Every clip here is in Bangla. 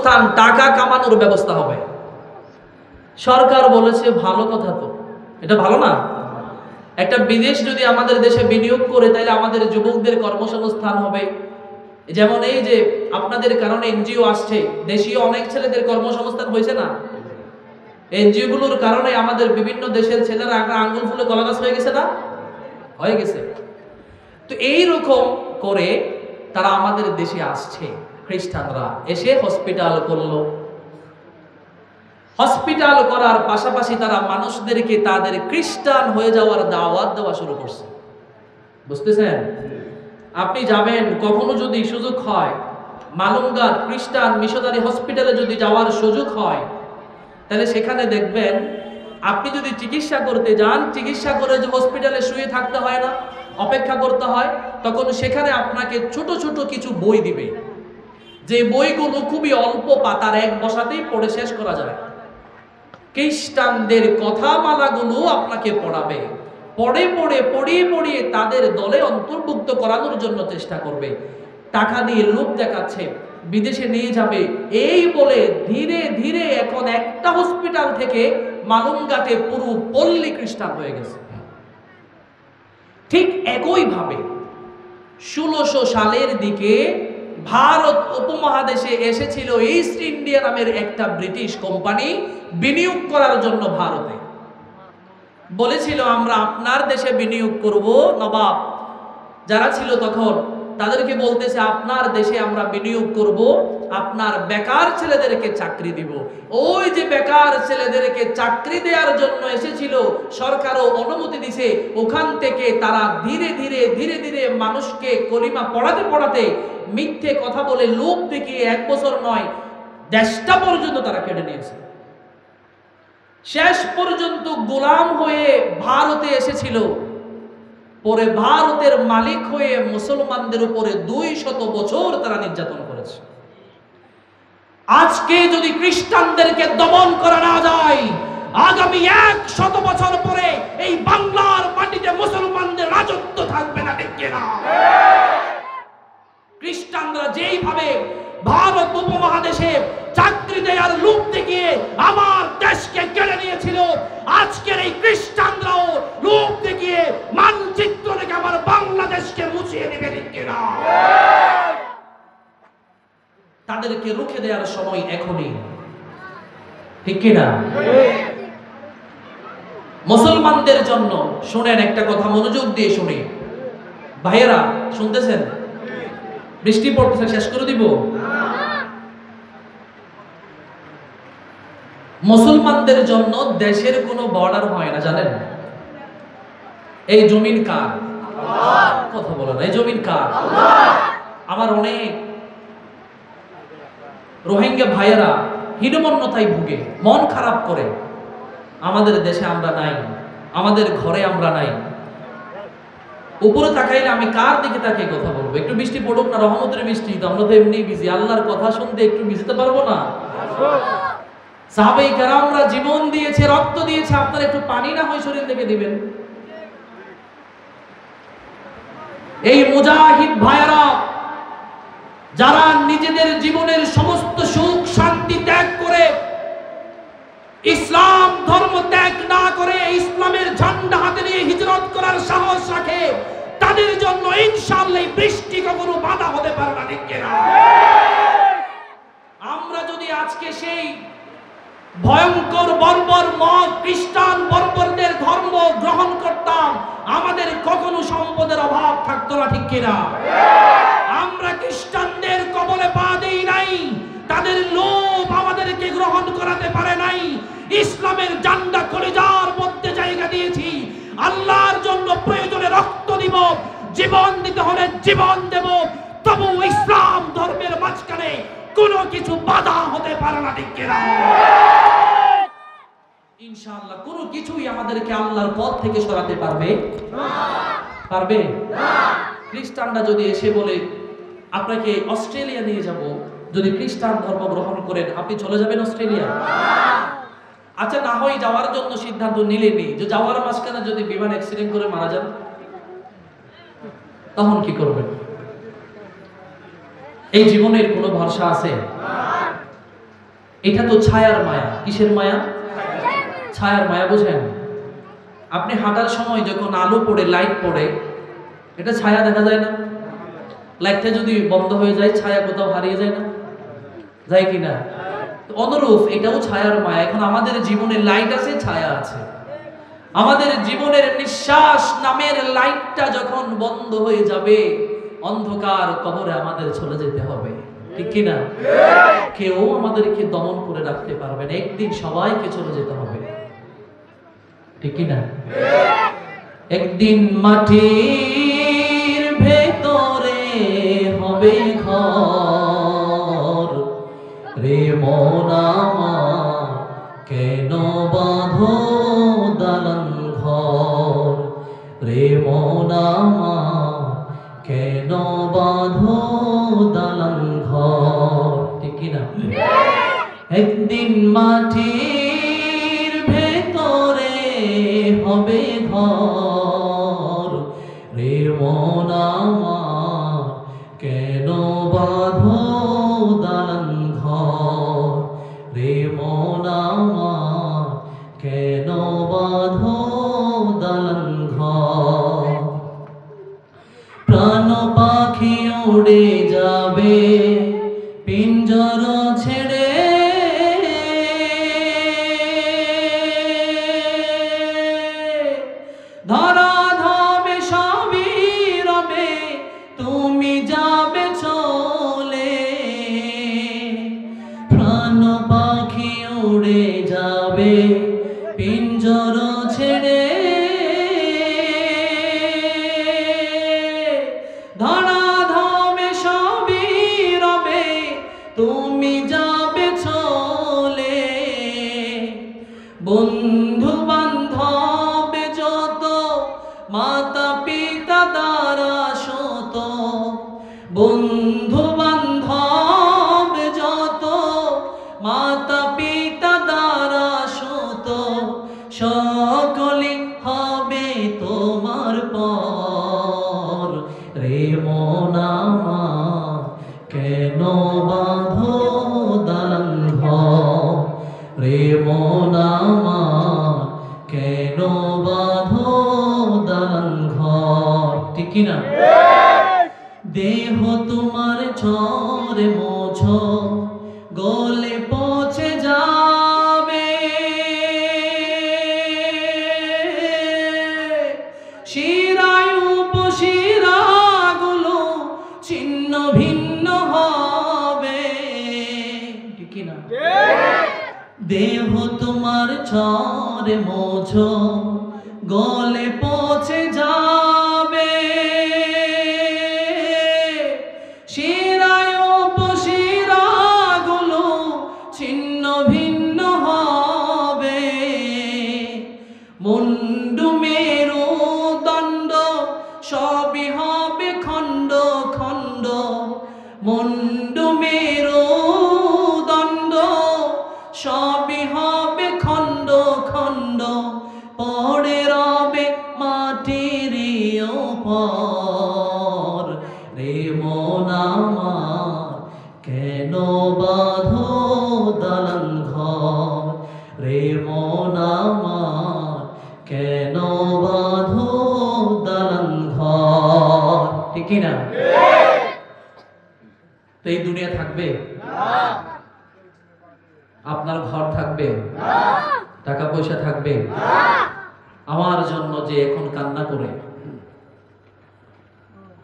কর্মসংস্থান, টাকা কামানোর ব্যবস্থা হবে। সরকার বলেছে ভালো কথা, তো এটা ভালো না? একটা বিদেশ যদি আমাদের দেশে বিনিয়োগ করে তাহলে আমাদের যুবকদের কর্মসংস্থান হবে। যেমন এই যে আপনাদের কারণে এনজিও আসছে, দেশীয় অনেক ছেলেদের কর্মসংস্থান হয়েছে না? এনজিও গুলোর কারণে আমাদের বিভিন্ন দেশের ছেলেরা আঙ্গুল ফুলে কলা গাছ হয়ে গেছে না? হয়ে গেছে। তো এইরকম করে তারা আমাদের দেশে আসছে, খ্রিস্টানরা এসে হসপিটাল করলো। হসপিটাল করার পাশাপাশি তারা মানুষদেরকে তাদের খ্রিস্টান হয়ে যাওয়ার দাওয়াত দেওয়া শুরু করছে। বুঝতেছেন? আপনি যাবেন, কখনো যদি সুযোগ হয় মালুঙ্গার খ্রিস্টান মিশনারি হসপিটালে যদি যাওয়ার সুযোগ হয়, তাহলে সেখানে দেখবেন আপনি যদি চিকিৎসা করতে যান, চিকিৎসা করে যে হসপিটালে শুয়ে থাকতে হয় না, অপেক্ষা করতে হয়, তখন সেখানে আপনাকে ছোট ছোট কিছু বই দিবে, যে বইগুলো খুবই অল্প পাতার, এক বসাতেই পড়ে শেষ করা যায়। খ্রিস্টানদের কথামালাগুলো আপনাকে পড়াবে, পড়িয়ে পড়িয়ে তাদের দলে অন্তর্ভুক্ত করানোর জন্য চেষ্টা করবে। টাকা দিয়ে লোক দেখাচ্ছে, বিদেশে নিয়ে যাবে, এই বলে ধীরে ধীরে এখন একটা হসপিটাল থেকে মালুমঘাটে পুরো পল্লী খ্রিস্টান হয়ে গেছে। ঠিক একইভাবে 1600 সালের দিকে ভারত উপমহাদেশে এসেছিল ইস্ট ইন্ডিয়া নামের একটা ব্রিটিশ কোম্পানি বিনিয়োগ করার জন্য। ভারতে বলেছিল আমরা আপনার দেশে বিনিয়োগ করব। নবাব যারা ছিল তখন তাদেরকে বলতেছে আপনার দেশে আমরা বিনিয়োগ করব, আপনার বেকার ছেলেদেরকে চাকরি দিব। ওই যে বেকার ছেলেদেরকে চাকরি দেওয়ার জন্য এসেছিল, সরকারও অনুমতি দিছে। ওখান থেকে তারা ধীরে ধীরে ধীরে ধীরে মানুষকে কলিমা পড়াতে পড়াতে, মিথ্যে কথা বলে লোভ দেখিয়ে 1 বছর নয়, দেশটা পর্যন্ত তারা কেড়ে নিয়েছে। শেষ পর্যন্ত গোলাম হয়ে ভারতে এসেছিল, পরে ভারতের মালিক হয়ে মুসলমানদের উপরে 200 বছর তারা নির্যাতন করেছে। আজকে যদি খ্রিস্টানদেরকে দমন করা না যায়, আগামী 100 বছর পরে এই বাংলার মাটিতে মুসলমানদের রাজত্ব থাকবে না, ঠিক কিনা? খ্রিস্টানরা যেইভাবে ভারত উপমহাদেশে চাকরি দেওয়ার লোভ দেখিয়ে আমার দেশকে কেড়ে নিয়েছিল, আজকের এই খ্রিস্টানরাও লোভ দেখিয়ে মানচিত্র থেকে আমার বাংলাদেশকে মুছিয়ে নেবে, ঠিক কিনা? তাদেরকে রুখে দেওয়ার সময় এখনই, ঠিক কিনা? মুসলমানদের জন্য শুনেন একটা কথা, মনোযোগ দিয়ে শুনে ভাইয়েরা, শুনতেছেন? বৃষ্টি পড়তেছে, শেষ করে দিব। মুসলমানদের জন্য দেশের কোনো বর্ডার হয় না, জানেন? এই জমিন কার? আল্লাহ। কথা বলেন, এই জমিন কার? আল্লাহ। আমার অনেক রোহিঙ্গা ভাইয়েরা হীনমন্যতায় ভুগে, মন খারাপ করে, আমাদের দেশে আমরা নাই, আমাদের ঘরে আমরা নাই। উপরে তাকাইলে আমি কার দিকে তাকিয়ে কথা বলবো? একটু বৃষ্টি পড়ুক না, রহমতের বৃষ্টি, তো আমরা তো এমনি বিজি, আল্লাহর কথা শুনতে একটু ভিজতে পারবো না? সাহাবায়ে কেরামরা জীবন দিয়েছে, রক্ত দিয়েছে, আপনারা একটু পানি না হয় শরীর থেকে দিবেন? এই মুজাহিদ ভাইয়েরা যারা নিজেদের জীবনের সমস্ত সুখ শান্তি ত্যাগ করে, ইসলাম ধর্ম ত্যাগ না করে ইসলামের ঝান্ডা হাতে নিয়ে হিজরত করার সাহস রাখে, তাদের জন্য ইনশাআল্লাহ বৃষ্টি কখনো বাধা হতে পারে না, ঠিক কিনা? আমরা যদি আজকে সেই ভয়ঙ্কর বর্বর মত খ্রিস্টান বর্বরদের ধর্ম গ্রহণ করতাম, আমাদের কখনো সম্পদের অভাব থাকতো না, ঠিক কিনা? আমরা খ্রিস্টানদের কবলে পা দেই নাই, তাদের লোভ আমাদেরকে গ্রহণ করাতে পারে নাই। ইসলামের ঝান্ডা কলিজার মধ্যে জায়গা দিয়েছি, আল্লাহর জন্য প্রয়োজনে রক্ত দিব, জীবন দিতে হলে জীবন দেব, তবু ইসলাম ধর্মের মাঝখানে কোনো কিছু বাধা হতে পারে না, ঠিক কিনা? ইনশাআল্লাহ কোনো কিছুই আমাদেরকে আল্লাহর পথ থেকে সরাতে পারবে না। পারবে না। খ্রিস্টানরা যদি এসে বলে আপনাকে অস্ট্রেলিয়া নিয়ে যাব, যদি খ্রিস্টান ধর্ম গ্রহণ করেন, আপনি চলে যাবেন অস্ট্রেলিয়া? আচ্ছা, না হয় যাওয়ার জন্য সিদ্ধান্ত নিলেনি, যে যাওয়ার মাঝখানে যদি বিমান অ্যাক্সিডেন্ট করে মারা যান, তখন কি করবেন? এই জীবনের কোনো ভরসা আছে? এটা তো ছায়ার মায়া। কিসের মায়া? ছায়ার মায়া। বুঝেন, আপনি হাঁটার সময় যখন আলো পড়ে, লাইট পড়ে, এটা ছায়া দেখা যায় না? লাইটটা যদি বন্ধ হয়ে যায়, ছায়া কোথাও হারিয়ে যায় না? যায় কিনা? অনুরূপ এটাও ছায়ার মায়া। এখন আমাদের জীবনে লাইট আছে, ছায়া আছে। আমাদের জীবনের নিঃশ্বাস নামের লাইটটা যখন বন্ধ হয়ে যাবে, অন্ধকার কবরে আমাদের চলে যেতে হবে। ঠিক কিনা? কেউ আমাদেরকে দমন করে রাখতে পারবে না, একদিন সবাইকে চলে যেতে হবে। ঠিক কিনা? একদিন মাটির ভেতরে হবে ঘর, রে মন আমার কেন বাঁধো দালান ঘর, রে মন আমার কেন বাঁধো দালান ঘর। ঠিক কিনা? একদিন মাটির ভেতরে হবে ঘর, রে মন আমার কেন বাঁধো দালান ঘর, রে মন আমার কেন বাঁধো দালান ঘর। প্রাণ পাখি উড়ে যাবে পিঞ্জর ছেড়ে, ধরা ধামে সবই রবে, তুমি যাবে চলে। প্রাণ পাখি উড়ে যাবে পিঞ্জর ছেড়ে, ধরা ধামে সবই রবে, তুমি যাবে চলে। বন্ধু বান্ধব যত, মাতা পিতা দ্বারা শত, বন্ধু বান্ধব যত, মাতা পিতা দ্বারা শত, সকলে হবে তোমার পর, রে মন আমার কেন বাঁধো দালান ঘর, রে মন আমার কেন বাঁধো দালান ঘর। ঠিক কিনা? দেহ তোমার ঝরে মোছো গলে পচে যাবে, শিরায় উপশিরাগুলো ছিন্ন ভিন্ন হবে। ঠিক কিনা? দেহ তোমার ঝরে মোছো গলে পচে যাবে, শিরায় উপশিরাগুলো ছিন্ন ভিন্ন হবে। মুন্ডু মেরু দণ্ড সবই হবে খণ্ড খণ্ড, মুন্ডু মেরু দণ্ড সবই হবে খণ্ড খণ্ড, পড়ে রবে মাটির উপর, রে মন আমার কেন বাঁধো দালান ঘর, রে মন আমার কেন বাঁধো দালান ঘর। ঠিক কিনা? তো এই দুনিয়া থাকবে? আপনার ঘর থাকবে? টাকা পয়সা থাকবে? আমার জন্য যে এখন কান্না করে,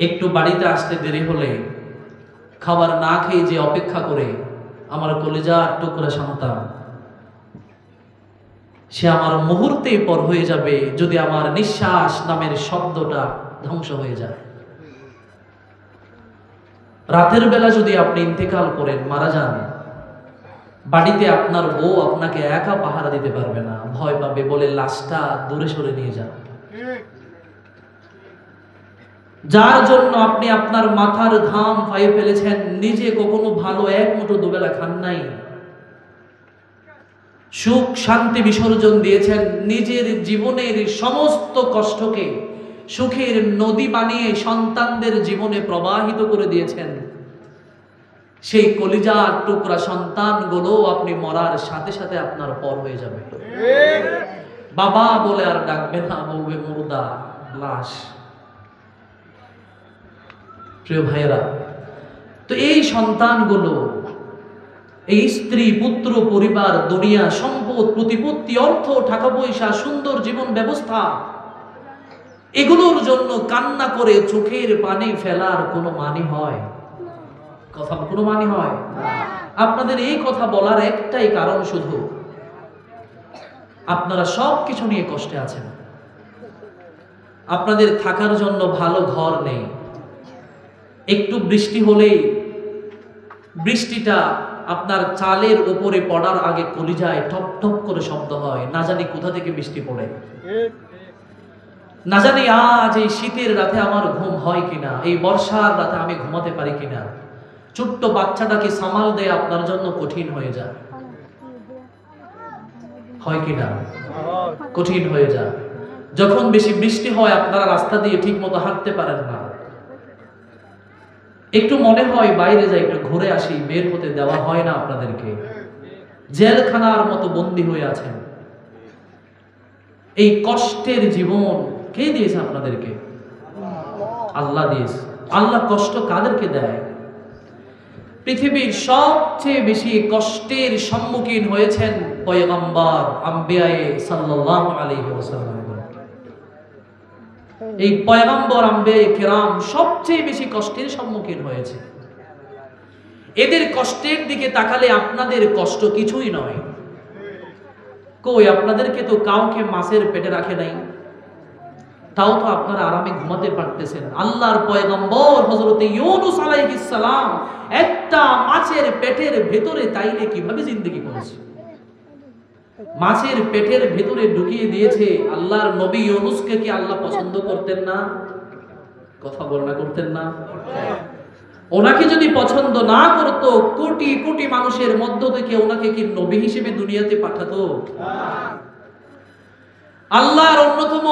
একটু বাড়িতে আসতে দেরি হলে খাবার না খেয়ে যে অপেক্ষা করে, আমার কলিজার টুকরা সন্তান, সে আমার মুহূর্তেই পর হয়ে যাবে যদি আমার নিঃশ্বাস নামের শব্দটা ধ্বংস হয়ে যায়। রাতের বেলা যদি আপনি ইন্তেকাল করেন, মারা যান, বাড়িতে আপনার বউ আপনাকে একা পাহারা দিতে পারবে না, ভয় পাবে, বলে লাশটা দূরে সরে নিয়ে যান। যার জন্য আপনি আপনার মাথার ঘাম পায়ে ফেলেছেন, নিজে কখনো ভালো এক মুঠো দুবেলা খান নাই, সুখ শান্তি বিসর্জন দিয়েছেন, নিজের জীবনের সমস্ত কষ্টকে সুখের নদী বানিয়ে সন্তানদের জীবনে প্রবাহিত করে দিয়েছেন। সেই কলিজার টুকরা সন্তানগুলো আপনি মরার সাথে সাথে আপনার পর হয়ে যাবে। বাবা বলে আর ডাকবে না, বলবে মুর্দা, লাশ। প্রিয় ভাইয়েরা, তো এই সন্তানগুলো, এই স্ত্রী, পুত্র, পরিবার, দুনিয়া, সম্পদ, প্রতিপত্তি, অর্থ, টাকা পয়সা, সুন্দর জীবন ব্যবস্থা, এগুলোর জন্য কান্না করে চোখের পানি ফেলার কোনো মানে হয়? কথা কোনো মানে হয়? আপনাদের এই কথা বলার একটাই কারণ, শুধু আপনারা সব কিছু নিয়ে কষ্টে আছেন। আপনাদের থাকার জন্য ভালো ঘর নেই। একটু বৃষ্টি হলেই বৃষ্টিটা আপনার চালের উপরে পড়ার আগে কলিজায় টপ টপ করে শব্দ হয়, না জানি কোথা থেকে বৃষ্টি পড়ে, না জানি আজ এই শীতের রাতে আমার ঘুম হয় কিনা, এই বর্ষার রাতে আমি ঘুমাতে পারি কিনা। ছোট্ট বাচ্চাটাকে সামাল দেয়া আপনার জন্য কঠিন হয়ে যায়, হয় কিনা? কঠিন হয়ে যায়। যখন বেশি বৃষ্টি হয় আপনারা রাস্তা দিয়ে ঠিক মতো হাঁটতে পারেন না, একটু মনে হয় বাইরে যাই, একটু ঘুরে আসি, বের হতে দেওয়া হয় না আপনাদেরকে। জেলখানার মতো বন্দী হয়ে আছেন। এই কষ্টের জীবন কে দিয়েছে আপনাদেরকে? আল্লাহ দিয়েছে। আল্লাহ কষ্ট কাদেরকে দেয়? পৃথিবীর সবচেয়ে বেশি কষ্টের সম্মুখীন হয়েছেন পয়গম্বর, আম্বিয়ায়ে সাল্লাল্লাহু আলাইহি ওয়াসাল্লাম। এই পয়গম্বর, আম্বিয়ায়ে কিরাম সবচেয়ে বেশি কষ্টের সম্মুখীন হয়েছে। এদের কষ্টের দিকে তাকালে আপনাদের কষ্ট কিছুই নয়। কই, আপনাদেরকে তো কাউকে মাছের পেটে রাখে নাই, তাও তো আপনারা আরামে ঘুমাতে পারতেছেন। আল্লাহর পয়গম্বর হযরত ইউনূস আলাইহিস সালাম একটা মাছের পেটের ভেতরে তাইলে কিভাবে জিন্দেগি করেছে? মাছের পেটের ভেতরে ঢুকিয়ে দিয়েছে। আল্লাহর নবী ইউনূসকে কি আল্লাহ পছন্দ করতেন না? কথা বলনা, করতেন না? ওনাকে যদি পছন্দ না করতো, কোটি কোটি মানুষের মধ্য থেকে ওনাকে কি নবী হিসেবে দুনিয়াতে পাঠাতো? আল্লাহর অন্যতম